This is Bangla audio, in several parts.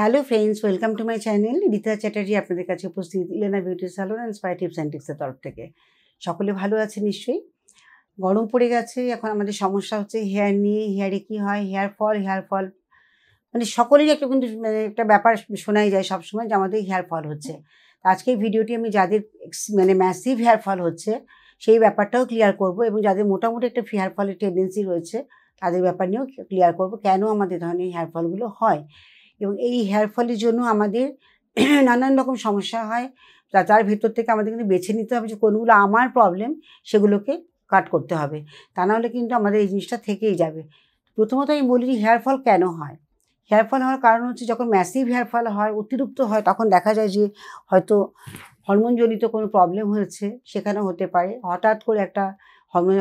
Hello friends, welcome to my channel. Rita Chatterjee আপনাদের কাছে উপস্থিত, Elena beauty salon and spa tips and টিক্সের তরফ থেকে। সকলে ভালো আছে নিশ্চয়ই। গরম পড়ে গেছে, এখন আমাদের সমস্যা হচ্ছে হেয়ার নিয়ে। হেয়ারে কী হয়, হেয়ার ফল মানে সকলেরই একটা কিন্তু একটা ব্যাপার শোনাই যায় সবসময় যে আমাদের হেয়ার ফল হচ্ছে। আজকে এই ভিডিওটি আমি যাদের ম্যাসিভ হেয়ার ফল হচ্ছে সেই ব্যাপারটাও ক্লিয়ার করব, এবং যাদের মোটামুটি একটা হেয়ার ফলের টেন্ডেন্সি রয়েছে তাদের ব্যাপার নিয়েও ক্লিয়ার করব কেন আমাদের ধরনের হেয়ার ফলগুলো হয়, এবং এই হেয়ার ফলের জন্য আমাদের নানান রকম সমস্যা হয়। তার ভেতর থেকে আমাদের কিন্তু বেছে নিতে হবে যে কোনগুলো আমার প্রবলেম, সেগুলোকে কাট করতে হবে। তা নাহলে কিন্তু আমাদের এই জিনিসটা থেকেই যাবে। প্রথমত আমি বলি যে হেয়ার ফল কেন হয়। হেয়ার ফল হওয়ার কারণ হচ্ছে যখন ম্যাসিভ হেয়ার ফল হয়, অতিরিক্ত হয়, তখন দেখা যায় যে হয়তো হরমোনজনিত কোনো প্রবলেম হয়েছে, সেখানেও হতে পারে। হঠাৎ করে একটা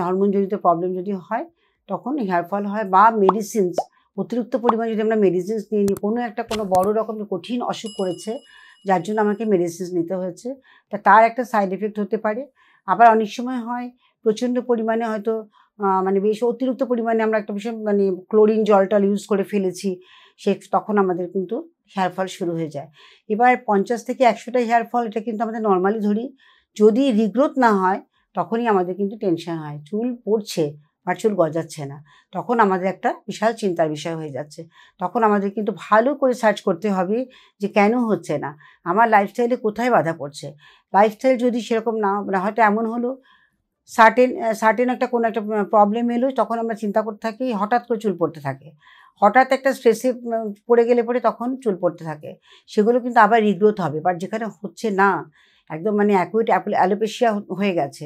হরমোনজনিত প্রবলেম যদি হয় তখন হেয়ার ফল হয়, বা মেডিসিনস অতিরিক্ত পরিমাণে যদি আমরা মেডিসিনস নিয়ে নিই, কোনো বড় রকমের কঠিন অসুখ করেছে যার জন্য আমাকে মেডিসিনস নিতে হয়েছে, তার একটা সাইড এফেক্ট হতে পারে। আবার অনেক সময় হয় প্রচণ্ড পরিমাণে হয়তো বেশ অতিরিক্ত পরিমাণে আমরা একটা ভীষণ ক্লোরিন জল ইউজ করে ফেলেছি, তখন আমাদের কিন্তু হেয়ার ফল শুরু হয়ে যায়। এবার 50 থেকে 100টা হেয়ার ফল, এটা কিন্তু আমাদের নর্মালি ধরি। যদি রিগ্রোথ না হয় তখনই আমাদের কিন্তু টেনশন হয়, চুল পড়ছে বা চুল গজাচ্ছে না, তখন আমাদের একটা বিশাল চিন্তার বিষয় হয়ে যাচ্ছে। তখন আমাদের কিন্তু ভালো করে সার্চ করতে হবে যে কেন হচ্ছে না, আমার লাইফস্টাইলে কোথায় বাধা পড়ছে। লাইফস্টাইল যদি সেরকম না, হয়তো এমন হলো সার্টেন একটা কোনো একটা প্রবলেম এলো, তখন আমরা চিন্তা করতে থাকি, হঠাৎ করে চুল পড়তে থাকে। হঠাৎ একটা স্ট্রেসে পড়ে গেলে পরে তখন চুল পড়তে থাকে, সেগুলো কিন্তু আবার রিগ্রোথ হবে। বাট যেখানে হচ্ছে না, একদম অ্যাকুইট অ্যালোপেশিয়া হয়ে গেছে,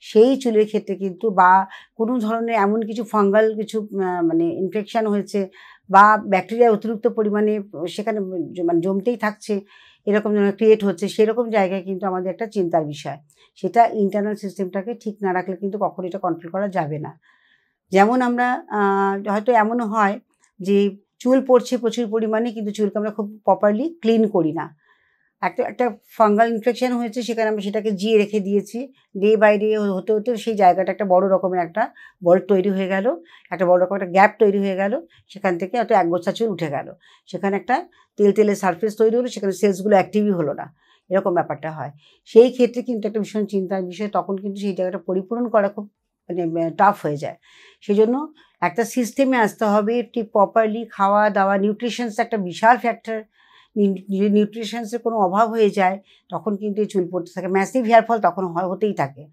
সেই চুলের ক্ষেত্রে কিন্তু, বা কোনো ধরনের এমন কিছু ফাঙ্গাল কিছু ইনফেকশান হয়েছে, বা ব্যাকটেরিয়া অতিরিক্ত পরিমাণে সেখানে জমতেই থাকছে, এরকম ক্রিয়েট হচ্ছে, সেরকম জায়গায় কিন্তু আমাদের একটা চিন্তার বিষয়। সেটা ইন্টারনাল সিস্টেমটাকে ঠিক না রাখলে কিন্তু কখনো এটা কন্ট্রোল করা যাবে না। যেমন আমরা হয়তো এমনও হয় যে চুল পড়ছে প্রচুর পরিমাণে, কিন্তু চুলকে আমরা খুব প্রপারলি ক্লিন করি না। একটা ফাঙ্গাল ইনফেকশন হয়েছে, সেখানে আমরা সেটাকে জিয়ে রেখে দিয়েছি। ডে বাই ডে হতে হতে সেই জায়গাটা একটা বড় রকমের একটা বল্ট তৈরি হয়ে গেল, একটা বড় রকমের একটা গ্যাপ তৈরি হয়ে গেল, সেখান থেকে হয়তো একগোছা চুল উঠে গেল, সেখানে একটা তেলের সারফেস তৈরি হলো, সেখানে সেলসগুলো অ্যাক্টিভই হলো না, এরকম ব্যাপারটা হয়। সেই ক্ষেত্রে কিন্তু একটা ভীষণ চিন্তার বিষয়, তখন কিন্তু সেই জায়গাটা পরিপূরণ করা খুব টাফ হয়ে যায়। সেজন্য একটা সিস্টেমে আসতে হবে, ঠিক প্রপারলি খাওয়া দাওয়া, নিউট্রিশনস একটা বিশাল ফ্যাক্টর। যদি নিউট্রিশনসের কোনো অভাব হয়ে যায় তখন কিন্তু এই চুল পড়তে থাকে, ম্যাসিভ হেয়ার ফল তখন হতেই থাকে।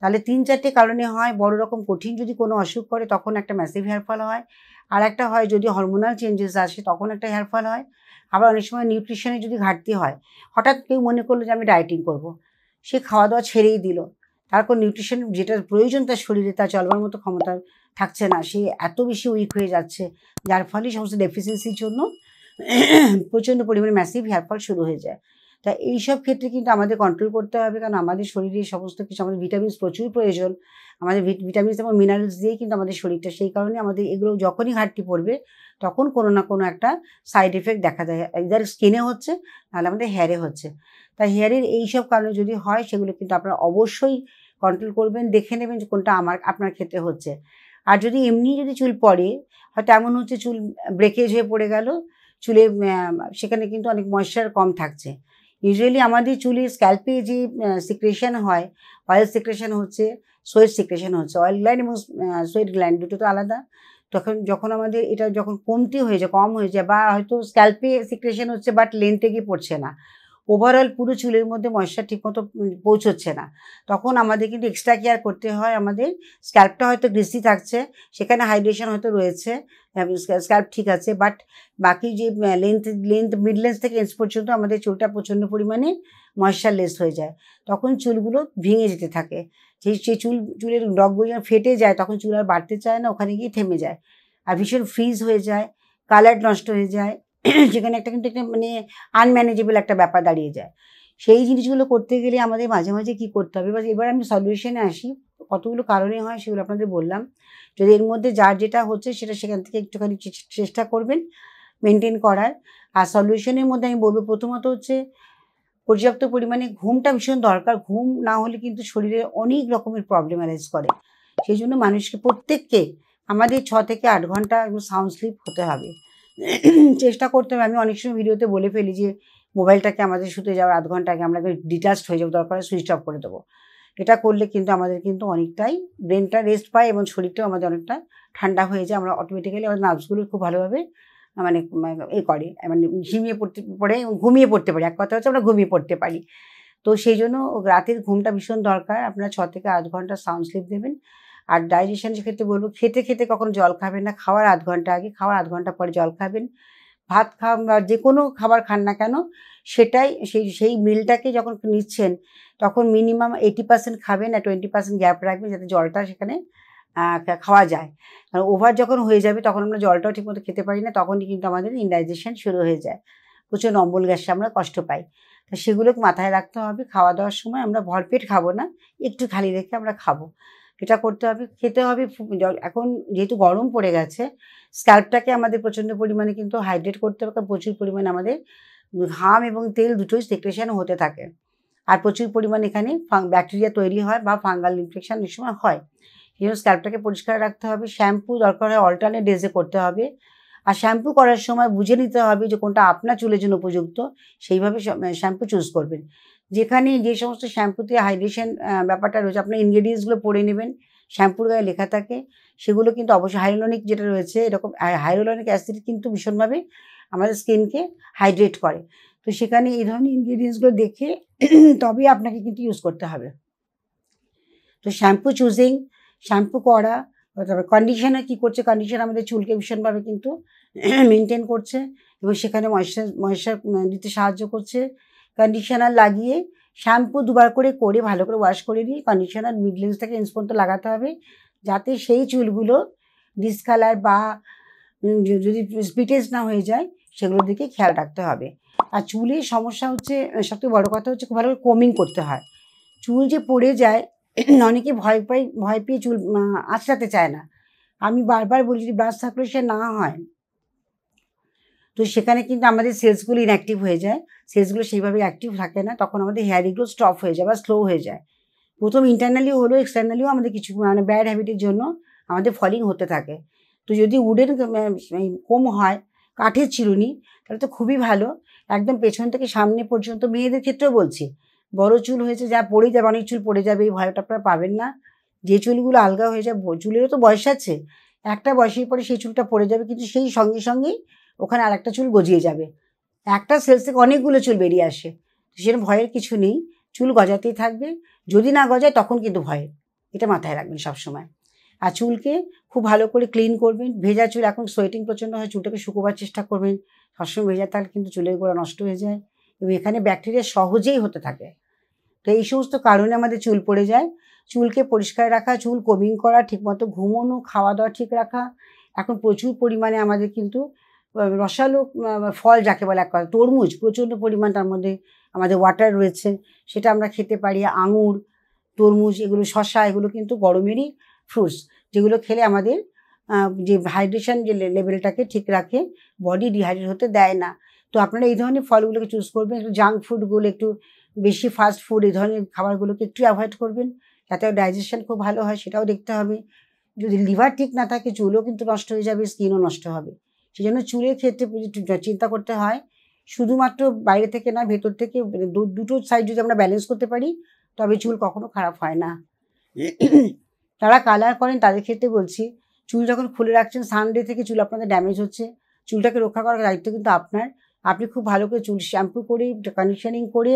তাহলে 3-4টে কারণে হয়। বড় রকম কঠিন যদি কোনো অসুখ করে তখন একটা ম্যাসিভ হেয়ার ফল হয়। আর একটা হয় যদি হরমোনাল চেঞ্জেস আসে তখন একটা হেয়ার ফল হয়। আবার অনেক সময় নিউট্রিশনে যদি ঘাটতি হয়, হঠাৎ কেউ মনে করলো যে আমি ডায়েটিং করব, সে খাওয়া দাওয়া ছেড়েই দিল, তারপর নিউট্রিশন যেটা প্রয়োজন তার শরীরে, তার চলবার মতো ক্ষমতা থাকছে না, সে এত বেশি উইক হয়ে যাচ্ছে, যার ফলে সমস্ত ডেফিসিয়েন্সির জন্য প্রচণ্ড পরিমাণে ম্যাসিভ হেয়ার ফল শুরু হয়ে যায়। তা এইসব ক্ষেত্রে কিন্তু আমাদের কন্ট্রোল করতে হবে, কারণ আমাদের শরীরে সমস্ত কিছু, আমাদের ভিটামিনস প্রচুর প্রয়োজন। আমাদের ভিটামিনস এবং মিনারেলস দিয়েই কিন্তু আমাদের শরীরটা, সেই কারণে আমাদের এগুলো যখনই ঘাটতি পড়বে তখন কোনো না কোনো একটা সাইড এফেক্ট দেখা যায়, ইদার স্কিনে হচ্ছে, নাহলে আমাদের হেয়ারে হচ্ছে। তাই হেয়ারের এইসব কারণে যদি হয়, সেগুলো কিন্তু আপনারা অবশ্যই কন্ট্রোল করবেন, দেখে নেবেন যে কোনটা আপনার ক্ষেত্রে হচ্ছে। আর যদি এমনি যদি চুল পড়ে, হয়তো এমন হচ্ছে চুল ব্রেকেজ হয়ে পড়ে গেল, চুলে সেখানে কিন্তু অনেক ময়েশ্চার কম থাকছে। ইউজুয়ালি আমাদের চুলে স্ক্যাল্পে যে সিক্রেশন হয়, অয়েল সিক্রেশন হচ্ছে, সোয়েট সিক্রেশন হচ্ছে। অয়েল গ্ল্যান্ড এবং সোয়েট গ্ল্যান্ড দুটো তো আলাদা। যখন আমাদের এটা যখন কমতি হয়ে যায়, কম হয়ে যায়, বা হয়তো স্ক্যাল্পে সিক্রেশন হচ্ছে বাট লেন্থে গিয়ে পড়ছে না, ওভারঅল পুরো চুলের মধ্যে ময়েশ্চার ঠিকমতো পৌঁছচ্ছে না, তখন আমাদের কিন্তু এক্সট্রা কেয়ার করতে হয়। আমাদের স্ক্যাল্পটা হয়তো গ্রিসি থাকছে, সেখানে হাইড্রেশন হয়তো রয়েছে, স্ক্যাল্প ঠিক আছে, বাট বাকি যে মিড লেন্থ থেকে এন্ড পর্যন্ত আমাদের চুলটা প্রচণ্ড পরিমাণে ময়েশ্চারলেস হয়ে যায়, তখন চুলগুলো ভেঙে যেতে থাকে। সেই চুলের ডগগুলো যখন ফেটে যায়, তখন চুল আর বাড়তে চায় না, ওখানে গিয়ে থেমে যায়, আর ভীষণ ফ্রিজ হয়ে যায়, কালার নষ্ট হয়ে যায়, সেখানে কিন্তু একটা আনম্যানেজেবল একটা ব্যাপার দাঁড়িয়ে যায়। সেই জিনিসগুলো করতে গেলে আমাদের মাঝে মাঝে কী করতে হবে, এবার আমি সলিউশনে আসি। কতগুলো কারণে হয় সেগুলো আপনাদের বললাম। যদি এর মধ্যে যার যেটা হচ্ছে সেটা সেখান থেকে একটুখানি চেষ্টা করবেন মেনটেন করার। আর সলিউশনের মধ্যে আমি বলবো, প্রথমত হচ্ছে পর্যাপ্ত পরিমাণে ঘুমটা ভীষণ দরকার। ঘুম না হলে কিন্তু শরীরে অনেক রকমের প্রবলেম অ্যারাইজ করে। সেই জন্য মানুষকে প্রত্যেককে আমাদের 6 থেকে 8 ঘন্টা সাউন্ড স্লিপ হতে হবে। চেষ্টা করতে হবে। আমি অনেক সময় ভিডিওতে বলে ফেলি যে মোবাইলটাকে আমাদের শুতে যাওয়ার আধ ঘন্টা আগে আমরা ডিটাচড হয়ে যাবো, দরকার সুইচ অফ করে দেবো। এটা করলে কিন্তু আমাদের কিন্তু অনেকটাই ব্রেনটা রেস্ট পায় এবং শরীরটাও আমাদের অনেকটা ঠান্ডা হয়ে যায়। আমরা অটোমেটিক্যালি আমাদের নার্ভসগুলো খুব ভালোভাবে মানে করে মানে ঘুমিয়ে পড়তে পারি। এক কথা হচ্ছে আমরা ঘুমিয়ে পড়তে পারি। তো সেই জন্য রাতের ঘুমটা ভীষণ দরকার। আপনারা 6 থেকে 8 ঘন্টা সাউন্ড স্লিপ দেবেন। আর ডাইজেশনের ক্ষেত্রে বলব খেতে কখনো জল খাবেন না। খাওয়ার আধ ঘন্টা আগে, খাওয়ার আধ ঘন্টা পরে জল খাবেন। ভাত খান বা যেকোনো খাবার খান না কেন সেটাই সেই মিলটাকে যখন নিচ্ছেন তখন মিনিমাম 80% খাবেন আর 20% গ্যাপ রাখবেন যাতে জলটা সেখানে খাওয়া যায়। কারণ ওভার যখন হয়ে যাবে তখন আমরা জলটাও ঠিকমতো খেতে পারি না, তখনই কিন্তু আমাদের ইনডাইজেশন শুরু হয়ে যায়। প্রচণ্ড অম্বল গ্যাসে আমরা কষ্ট পাই। তো সেগুলোকে মাথায় রাখতে হবে। খাওয়া দাওয়ার সময় আমরা ভরপেট খাবো না, একটু খালি রেখে আমরা খাবো। এটা করতে হবে। খেতে হবে এখন যেহেতু গরম পড়ে গেছে, স্ক্যাল্পটাকে আমাদের প্রচণ্ড পরিমাণে কিন্তু হাইড্রেট করতে হবে, কারণ প্রচুর পরিমাণে আমাদের ঘাম এবং তেল দুটোই সেক্রেশন হতে থাকে। আর প্রচুর পরিমাণে এখানে ব্যাকটেরিয়া তৈরি হয় বা ফাঙ্গাল ইনফেকশন অনেক সময় হয়। সেই জন্য স্ক্যাল্পটাকে পরিষ্কার রাখতে হবে। শ্যাম্পু দরকার হয় অল্টারনেট ডেজে করতে হবে। আর শ্যাম্পু করার সময় বুঝে নিতে হবে যে কোনটা আপনার চুলের জন্য উপযুক্ত, সেইভাবে শ্যাম্পু চুজ করবেন। যেখানে যে সমস্ত শ্যাম্পুতে হাইড্রেশন ব্যাপারটা রয়েছে আপনার ইনগ্রেডিয়েন্টসগুলো পড়ে নেবেন, শ্যাম্পুর গায়ে লেখা থাকে সেগুলো কিন্তু অবশ্যই হাইলোনিক যেটা রয়েছে এরকম হাইলোনিক অ্যাসিড কিন্তু ভীষণভাবে আমাদের স্কিনকে হাইড্রেট করে। তো সেখানে এই ধরনের ইনগ্রেডিয়েন্টসগুলো দেখে তবেই আপনাকে কিন্তু ইউজ করতে হবে। তো শ্যাম্পু চুজিং, শ্যাম্পু করা, তারপরে কন্ডিশনার কী করছে, কন্ডিশনার আমাদের চুলকে ভীষণভাবে কিন্তু মেনটেন করছে এবং সেখানে ময়েশ্চার দিতে সাহায্য করছে। কন্ডিশনার লাগিয়ে শ্যাম্পু দুবার করে ভালো করে ওয়াশ করে নিয়ে কন্ডিশনার মিড লেন্স থেকে এন্ড পর্যন্ত লাগাতে হবে, যাতে সেই চুলগুলো ডিসকালার বা যদি স্প্লিটেজ না হয়ে যায় সেগুলোর দিকে খেয়াল রাখতে হবে। আর চুলের সমস্যা হচ্ছে সবথেকে বড় কথা হচ্ছে খুব ভালো করে কোমিং করতে হয়। চুল যে পড়ে যায় অনেকে ভয় পেয়ে চুল আঁচড়াতে চায় না। আমি বারবার বলি যদি ব্রাশ সার্কুলেশন না হয় তো সেখানে কিন্তু আমাদের সেলসগুলো ইনঅ্যাক্টিভ হয়ে যায়, সেলসগুলো সেইভাবে অ্যাক্টিভ থাকে না, তখন আমাদের হেয়ার রিগ্রোথ স্টপ হয়ে যায় বা স্লো হয়ে যায়। প্রথম ইন্টারনালিও হলো এক্সটার্নালিও আমাদের কিছু মানে ব্যাড হ্যাবিটের জন্য আমাদের ফলিং হতে থাকে। তো যদি উডেন কোম হয়, কাঠের চিরুনি, তাহলে তো খুবই ভালো। একদম পেছন থেকে সামনে পর্যন্ত, মেয়েদের ক্ষেত্রেও বলছি, বড় চুল হয়েছে যা পড়ে যাবে, অনেক চুল পড়ে যাবে, এই ভয়টা আপনারা পাবেন না। যে চুলগুলো আলগা হয়ে যায়, চুলেরও তো বয়স আছে, একটা বয়সের পরে সেই চুলটা পড়ে যাবে, কিন্তু সেই সঙ্গে সঙ্গেই ওখানে আর একটা চুল গজিয়ে যাবে। একটা সেলস থেকে অনেকগুলো চুল বেরিয়ে আসে। সেরকম ভয়ের কিছু নেই, চুল গজাতেই থাকবে। যদি না গজায় তখন কিন্তু ভয়, এটা মাথায় রাখবেন সবসময়। আর চুলকে খুব ভালো করে ক্লিন করবেন। ভেজা চুল, এখন সোয়েটিং প্রচণ্ড হয়, চুলটাকে শুকোবার চেষ্টা করবেন। সবসময় ভেজা থাকলে কিন্তু চুলের গোড়া নষ্ট হয়ে যায় এবং এখানে ব্যাকটেরিয়া সহজেই হতে থাকে। তো এই সমস্ত কারণে আমাদের চুল পড়ে যায়। চুলকে পরিষ্কার রাখা, চুল কোমিং করা, ঠিকমতো ঘুমোনো, খাওয়া দাওয়া ঠিক রাখা। এখন প্রচুর পরিমাণে আমাদের কিন্তু রসালো ফল যাকে বলে, এক কথা তরমুজ, প্রচণ্ড পরিমাণ তার মধ্যে আমাদের ওয়াটার রয়েছে, সেটা আমরা খেতে পারি। আঙুর, তরমুজ, এগুলো শসা, এগুলো কিন্তু গরমেরই ফ্রুটস, যেগুলো খেলে আমাদের যে হাইড্রেশন যে লেভেলটাকে ঠিক রাখে, বডি ডিহাইড্রেট হতে দেয় না। তো আপনারা এই ধরনের ফলগুলোকে চুজ করবেন। একটু জাঙ্ক ফুডগুলো, একটু বেশি ফাস্ট ফুড, এই ধরনের খাবারগুলোকে একটু অ্যাভয়েড করবেন, যাতে ডাইজেশন খুব ভালো হয়, সেটাও দেখতে হবে। যদি লিভার ঠিক না থাকে চুলও কিন্তু নষ্ট হয়ে যাবে, স্কিনও নষ্ট হবে। সেই জন্য চুলের ক্ষেত্রে চিন্তা করতে হয়, শুধুমাত্র বাইরে থেকে না, ভেতর থেকে দুটো সাইড যদি আমরা ব্যালেন্স করতে পারি তবে চুল কখনো খারাপ হয় না। যারা কালার করেন তাদের ক্ষেত্রে বলছি, চুল যখন খুলে রাখছেন, সানডে থেকে চুল আপনাদের ড্যামেজ হচ্ছে, চুলটাকে রক্ষা করার দায়িত্ব কিন্তু আপনার। আপনি খুব ভালো করে চুল শ্যাম্পু করে, কন্ডিশনিং করে,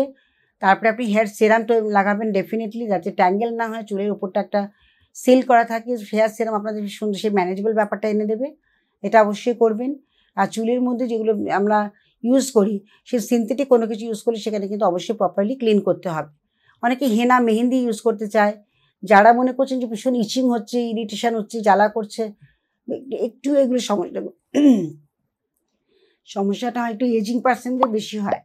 তারপরে আপনি হেয়ার সেরাম তো লাগাবেন ডেফিনেটলি, যাতে ট্যাঙ্গেল না হয়, চুলের ওপরটা একটা সিল করা থাকে। হেয়ার সেরাম আপনাদের সুন্দর সেই ম্যানেজেবল ব্যাপারটা এনে দেবে, এটা অবশ্যই করবেন। আর চুলের মধ্যে যেগুলো আমরা ইউজ করি, সে সিনথেটিক কোনো কিছু ইউজ করি, সেখানে কিন্তু অবশ্যই প্রপারলি ক্লিন করতে হবে। অনেকে হেনা, মেহেন্দি ইউজ করতে চায়। যারা মনে করছেন যে ভীষণ ইচিং হচ্ছে, ইরিটেশন হচ্ছে, জ্বালা করছে, একটু এগুলো সমস্যাটা হয় একটু এজিং পার্সেন্টদের বেশি হয়।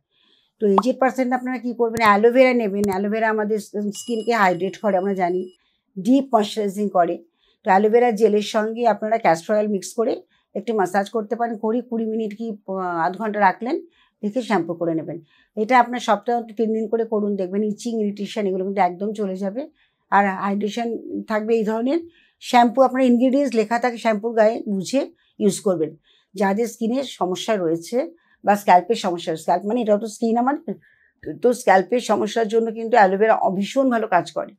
তো এজেড পার্সেন্ট আপনারা কী করবেন, অ্যালোভেরা নেবেন। অ্যালোভেরা আমাদের স্কিনকে হাইড্রেট করে, আমরা জানি, ডিপ ময়শ্চারাইজিং করে। তো অ্যালোভেরা জেলের সঙ্গে আপনারা ক্যাস্টর অয়েল মিক্স করে একটু মাসাজ করতে পারেন, 20 মিনিট কি আধ ঘন্টা রাখলেন, রেখে শ্যাম্পু করে নেবেন। এটা আপনার সপ্তাহে 3 দিন করে করুন, দেখবেন ইচিং, ইরিটেশন এগুলো কিন্তু একদম চলে যাবে। আর হাইড্রেশন থাকবে। এই ধরনের শ্যাম্পু আপনার ইনগ্রিডিয়েন্টস লেখা থাকে শ্যাম্পুর গায়ে, বুঝে ইউজ করবেন। যাদের স্কিনের সমস্যা রয়েছে বা স্ক্যাল্পের সমস্যা, স্ক্যাল্প মানে এটাও তো স্কিন আমাদের, তো স্ক্যাল্পের সমস্যার জন্য কিন্তু অ্যালোভেরা ভীষণ ভালো কাজ করে।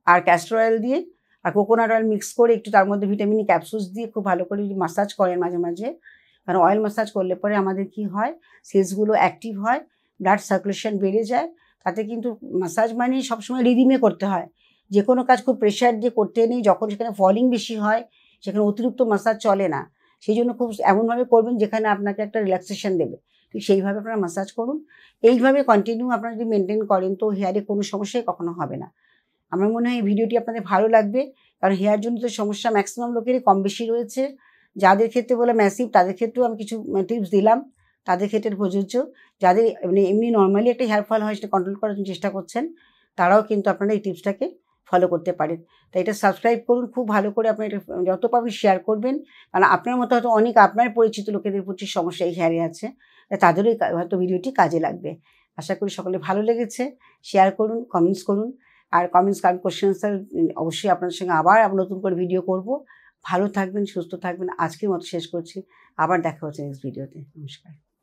আর ক্যাস্টর অয়েল দিয়ে আর কোকোনাট অয়েল মিক্স করে একটু তার মধ্যে ভিটামিন ক্যাপসুলস দিয়ে খুব ভালো করে মাসাজ করেন মাঝে মাঝে। কারণ অয়েল মাসাজ করলে পরে আমাদের কি হয়, সেলসগুলো অ্যাক্টিভ হয়, ব্লাড সার্কুলেশন বেড়ে যায়। তাতে কিন্তু মাসাজ মানে সবসময় রিদিমে করতে হয়, যে কোনো কাজ খুব প্রেশার দিয়ে করতে নেই। যখন সেখানে ফলিং বেশি হয় সেখানে অতিরিক্ত মাসাজ চলে না, সেই জন্য খুব এমনভাবে করবেন যেখানে আপনাকে একটা রিল্যাক্সেশন দেবে, ঠিক সেইভাবে আপনারা মাসাজ করুন। এইভাবে কন্টিনিউ আপনারা যদি মেনটেন করেন তো হেয়ারে কোনো সমস্যাই কখনো হবে না। আমার মনে হয় এই ভিডিওটি আপনাদের ভালো লাগবে, কারণ হেয়ার জনিত সমস্যা ম্যাক্সিমাম লোকেরই কম বেশি রয়েছে। যাদের ক্ষেত্রে বলে ম্যাসিভ তাদের ক্ষেত্রেও আমি কিছু টিপস দিলাম, তাদের ক্ষেত্রে প্রযোজ্য। যাদের মানে এমনি নর্মালি একটা হেয়ার ফল হয় সেটা কন্ট্রোল করার জন্য চেষ্টা করছেন, তারাও কিন্তু আপনারা এই টিপসটাকে ফলো করতে পারেন। তাই এটা সাবস্ক্রাইব করুন, খুব ভালো করে আপনি এটা যত পারবেন শেয়ার করবেন, কারণ আপনার মতো হয়তো অনেক আপনার পরিচিত লোকেদের প্রচুর সমস্যা এই হেয়ারে আছে, তাদেরই হয়তো ভিডিওটি কাজে লাগবে। আশা করি সকলে ভালো লেগেছে। শেয়ার করুন, কমেন্টস করুন। আর কমেন্টস কারণ কোশ্চেন আনসার অবশ্যই আপনাদের সঙ্গে আবার নতুন করে ভিডিও করব। ভালো থাকবেন, সুস্থ থাকবেন। আজকের মতো শেষ করছি, আবার দেখা হচ্ছে নেক্সট ভিডিওতে। নমস্কার।